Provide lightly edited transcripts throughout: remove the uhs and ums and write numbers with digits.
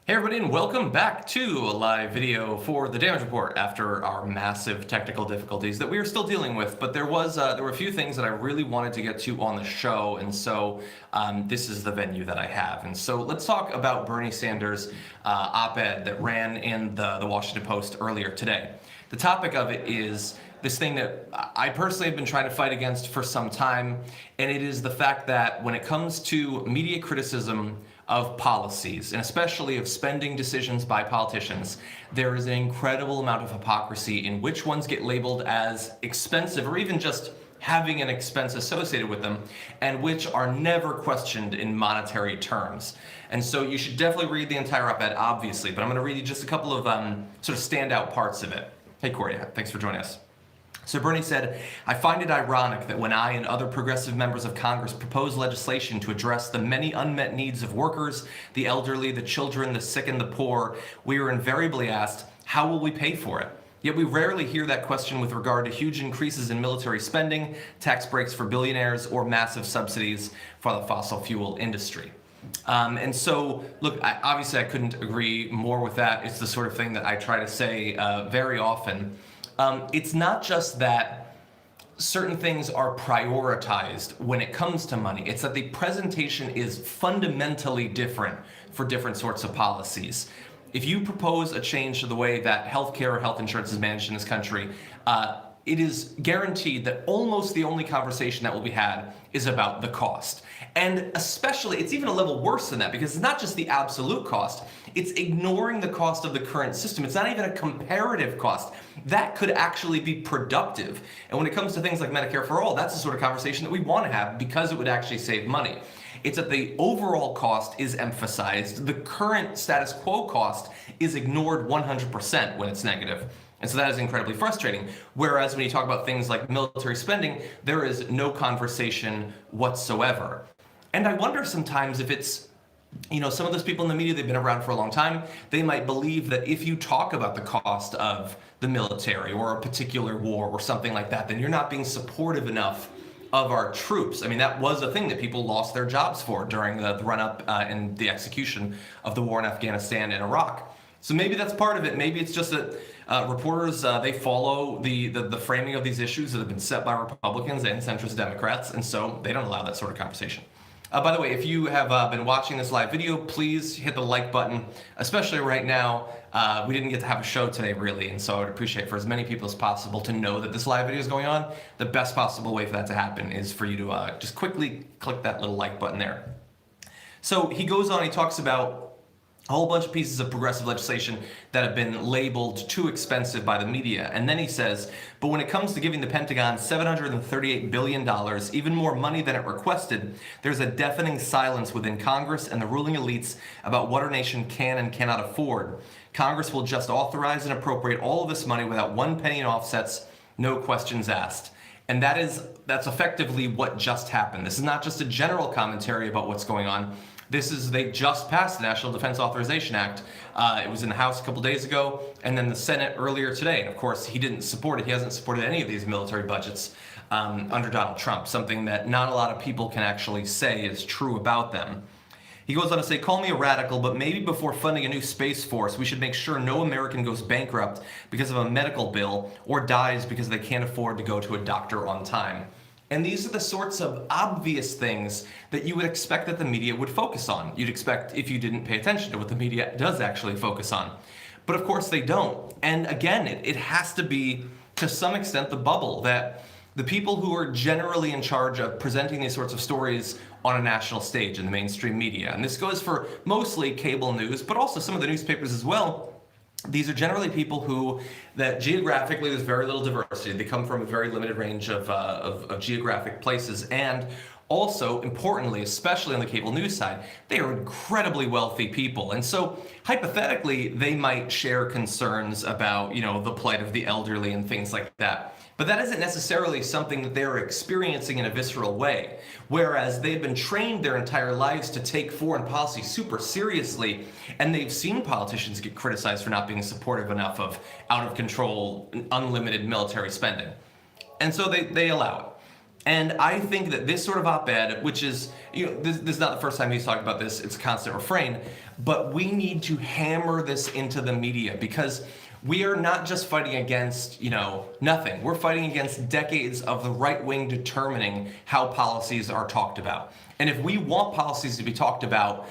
Hey everybody, and welcome back to a live video for the damage report after our massive technical difficulties that we are still dealing with. But there were a few things that I really wanted to get to on the show, and so this is the venue that I have. And so let's talk about Bernie Sanders' op-ed that ran in the Washington Post earlier today. The topic of it is this thing that I personally have been trying to fight against for some time, and it is the fact that when it comes to media criticism of policies, and especially of spending decisions by politicians, there is an incredible amount of hypocrisy in which ones get labeled as expensive or even just having an expense associated with them, and which are never questioned in monetary terms. And so you should definitely read the entire op-ed, obviously, but I'm going to read you just a couple of sort of standout parts of it. Hey Corey, thanks for joining us. So Bernie said, "I find it ironic that when I and other progressive members of Congress propose legislation to address the many unmet needs of workers, the elderly, the children, the sick, and the poor, we are invariably asked, how will we pay for it? Yet we rarely hear that question with regard to huge increases in military spending, tax breaks for billionaires, or massive subsidies for the fossil fuel industry." And so, look, obviously I couldn't agree more with that. It's the sort of thing that I try to say very often. It's not just that certain things are prioritized when it comes to money. It's that the presentation is fundamentally different for different sorts of policies. If you propose a change to the way that healthcare or health insurance is managed in this country, it is guaranteed that almost the only conversation that will be had is about the cost. And especially, it's even a level worse than that, because it's not just the absolute cost, it's ignoring the cost of the current system. It's not even a comparative cost. That could actually be productive. And when it comes to things like Medicare for All, that's the sort of conversation that we want to have because it would actually save money. It's that the overall cost is emphasized. The current status quo cost is ignored 100% when it's negative. And so that is incredibly frustrating. Whereas when you talk about things like military spending, there is no conversation whatsoever. And I wonder sometimes if it's, some of those people in the media, they've been around for a long time, they might believe that if you talk about the cost of the military or a particular war or something like that, then you're not being supportive enough of our troops. I mean, that was a thing that people lost their jobs for during the run-up and the execution of the war in Afghanistan and Iraq. So maybe that's part of it. Maybe it's just that reporters, they follow the framing of these issues that have been set by Republicans and centrist Democrats, and so they don't allow that sort of conversation. By the way, if you have been watching this live video, please hit the like button, especially right now. We didn't get to have a show today, really, and so I would appreciate for as many people as possible to know that this live video is going on. The best possible way for that to happen is for you to just quickly click that little like button there. So he goes on, he talks about a whole bunch of pieces of progressive legislation that have been labeled too expensive by the media. And then he says, but when it comes to giving the Pentagon $738 billion, even more money than it requested, there's a deafening silence within Congress and the ruling elites about what our nation can and cannot afford. Congress will just authorize and appropriate all of this money without one penny in offsets, no questions asked. And that's effectively what just happened. This is not just a general commentary about what's going on. They just passed the National Defense Authorization Act. It was in the House a couple days ago, and then the Senate earlier today. And of course, he didn't support it. He hasn't supported any of these military budgets under Donald Trump, something that not a lot of people can actually say is true about them. He goes on to say, call me a radical, but maybe before funding a new space force, we should make sure no American goes bankrupt because of a medical bill or dies because they can't afford to go to a doctor on time. And these are the sorts of obvious things that you would expect that the media would focus on. You'd expect if you didn't pay attention to what the media does actually focus on. But of course they don't. And again, it has to be, to some extent, the bubble that the people who are generally in charge of presenting these sorts of stories on a national stage in the mainstream media, and this goes for mostly cable news, but also some of the newspapers as well, these are generally people that geographically there's very little diversity. They come from a very limited range of geographic places, and also, importantly, especially on the cable news side, they are incredibly wealthy people. And so, hypothetically, they might share concerns about, the plight of the elderly and things like that. But that isn't necessarily something that they're experiencing in a visceral way. Whereas they've been trained their entire lives to take foreign policy super seriously, and they've seen politicians get criticized for not being supportive enough of out of control, unlimited military spending. And so they allow it. And I think that this sort of op-ed, which is, this is not the first time he's talked about this, it's a constant refrain, but we need to hammer this into the media because we are not just fighting against, nothing. We're fighting against decades of the right wing determining how policies are talked about. And if we want policies to be talked about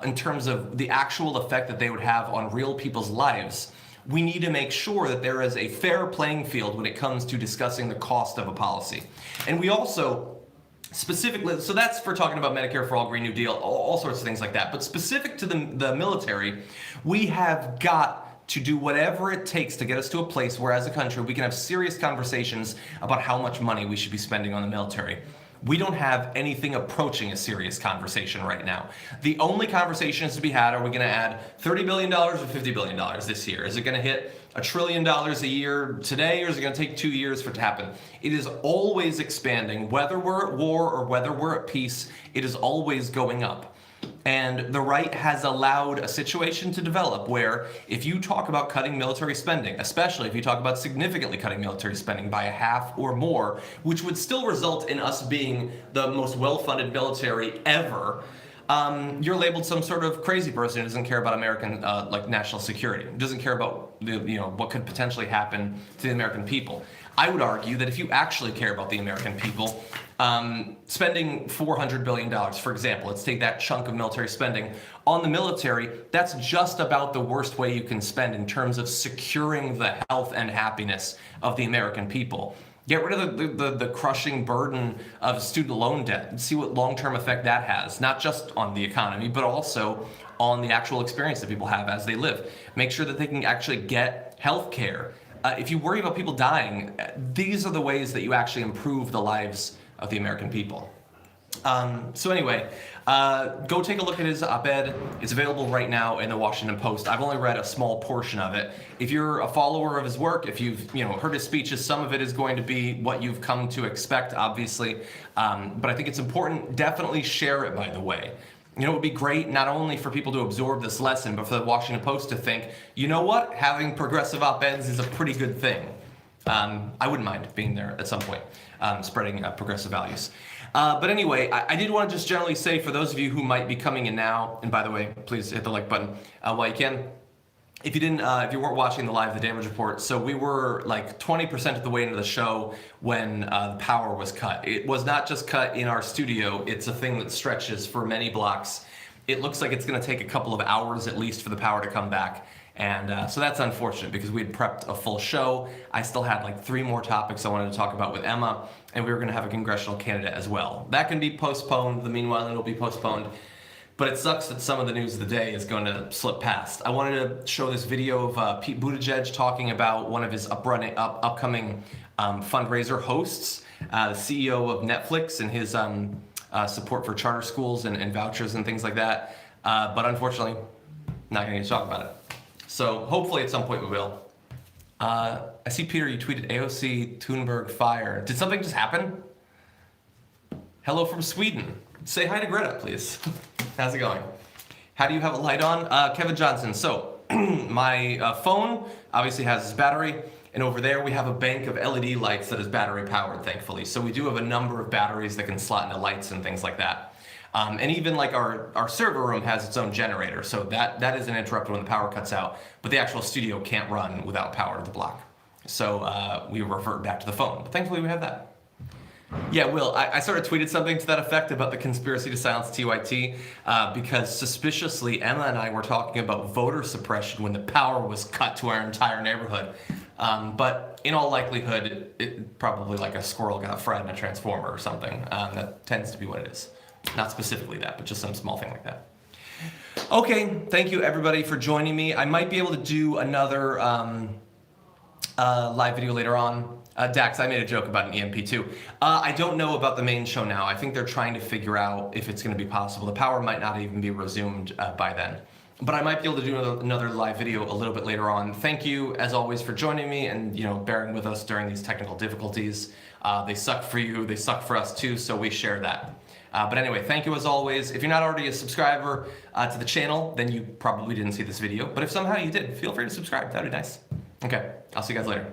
in terms of the actual effect that they would have on real people's lives, we need to make sure that there is a fair playing field when it comes to discussing the cost of a policy. And we also specifically, so that's for talking about Medicare for All, Green New Deal, all sorts of things like that. But specific to the military, we have got to do whatever it takes to get us to a place where as a country we can have serious conversations about how much money we should be spending on the military. We don't have anything approaching a serious conversation right now. The only conversations to be had, are we going to add $30 billion or $50 billion this year? Is it going to hit $1 trillion a year today, or is it going to take 2 years for it to happen? It is always expanding. Whether we're at war or whether we're at peace, it is always going up. And the right has allowed a situation to develop where if you talk about cutting military spending, especially if you talk about significantly cutting military spending by a half or more, which would still result in us being the most well-funded military ever, you're labeled some sort of crazy person who doesn't care about American national security, doesn't care about what could potentially happen to the American people. I would argue that if you actually care about the American people, spending $400 billion, for example, let's take that chunk of military spending on the military, that's just about the worst way you can spend in terms of securing the health and happiness of the American people. Get rid of the crushing burden of student loan debt and see what long-term effect that has, not just on the economy, but also on the actual experience that people have as they live. Make sure that they can actually get health care. If you worry about people dying, these are the ways that you actually improve the lives of the American people. So anyway, go take a look at his op-ed. It's available right now in the Washington Post. I've only read a small portion of it. If you're a follower of his work, if you've heard his speeches, some of it is going to be what you've come to expect, obviously. But I think it's important. Definitely share it, by the way. It would be great not only for people to absorb this lesson, but for the Washington Post to think, you know what, having progressive op-eds is a pretty good thing. I wouldn't mind being there at some point, spreading progressive values. But anyway, I did want to just generally say for those of you who might be coming in now, and by the way, please hit the like button while you can. If you weren't watching the live The Damage Report, so we were like 20% of the way into the show when the power was cut. It was not just cut in our studio, it's a thing that stretches for many blocks. It looks like it's going to take a couple of hours at least for the power to come back. And so that's unfortunate because we had prepped a full show. I still had like 3 more topics I wanted to talk about with Emma, and we were going to have a congressional candidate as well. That can be postponed. The meanwhile, it'll be postponed. But it sucks that some of the news of the day is going to slip past. I wanted to show this video of Pete Buttigieg talking about one of his upcoming fundraiser hosts, the CEO of Netflix, and his support for charter schools and vouchers and things like that. But unfortunately, not going to talk about it. So hopefully at some point we will. I see, Peter, you tweeted AOC Thunberg fire. Did something just happen? Hello from Sweden. Say hi to Greta, please. How's it going? How do you have a light on? Kevin Johnson. So my phone obviously has this battery, and over there we have a bank of LED lights that is battery powered, thankfully. So we do have a number of batteries that can slot into lights and things like that. And even like our server room has its own generator, so that isn't interrupted when the power cuts out, but the actual studio can't run without power to the block. So we revert back to the phone, but thankfully we have that. Yeah, Will, I sort of tweeted something to that effect about the conspiracy to silence TYT because suspiciously Emma and I were talking about voter suppression when the power was cut to our entire neighborhood. But in all likelihood, it probably like a squirrel got fried in a transformer or something. That tends to be what it is. Not specifically that, but just some small thing like that. Okay, thank you everybody for joining me. I might be able to do another live video later on. Dax, I made a joke about an EMP too. I don't know about the main show now. I think they're trying to figure out if it's going to be possible. The power might not even be resumed by then. But I might be able to do another live video a little bit later on. Thank you, as always, for joining me and bearing with us during these technical difficulties. They suck for you, they suck for us too, so we share that. But anyway, thank you as always. If you're not already a subscriber to the channel, then you probably didn't see this video. But if somehow you did, feel free to subscribe. That'd be nice. Okay, I'll see you guys later.